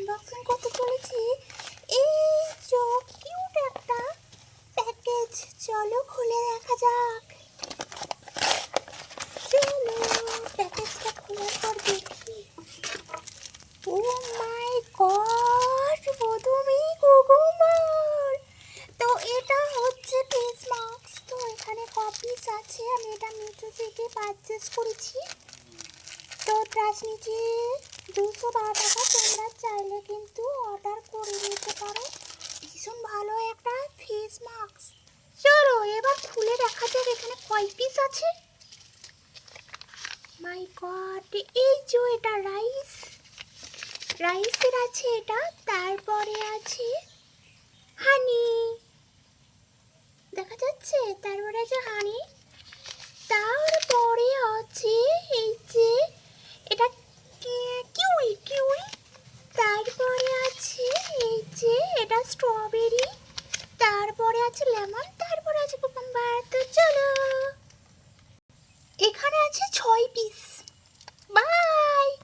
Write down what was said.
Unboxing করতে চলেছি। এই যে কিউট একটা প্যাকেজ, চলো খুলে দেখা যাক। চলো প্যাকেজটা খোলার পর দেখি। ও মাই গড, প্রথমেই কুকুম্বার। তো এটা হচ্ছে ফেস মাস্ক। তো এখানে কপিস আছে, আমি এটা মিঠু থেকে পারচেস করেছি। তো প্রাইস নিচে 212 টাকা। তোমরা চাইলে কিন্তু অর্ডার করে নিতে পারো। ভীষণ ভালো একটা ফেস মাস্ক। চলো এবার খুলে দেখা যাক এখানে কয় পিস আছে। মাই গড, এই যে এটা রাইসের আছে এটা। তারপরে আছে হানি, দেখা যাচ্ছে। তারপরে আছে হানি। তারপরে আছে এই যে এটা কিউই। তারপরে আছে এই যে এটা স্ট্রবেরি। তারপরে আছে লেমন। তারপরে আছে কুকুম্বার। তো চলো, এখানে আছে 6 পিস।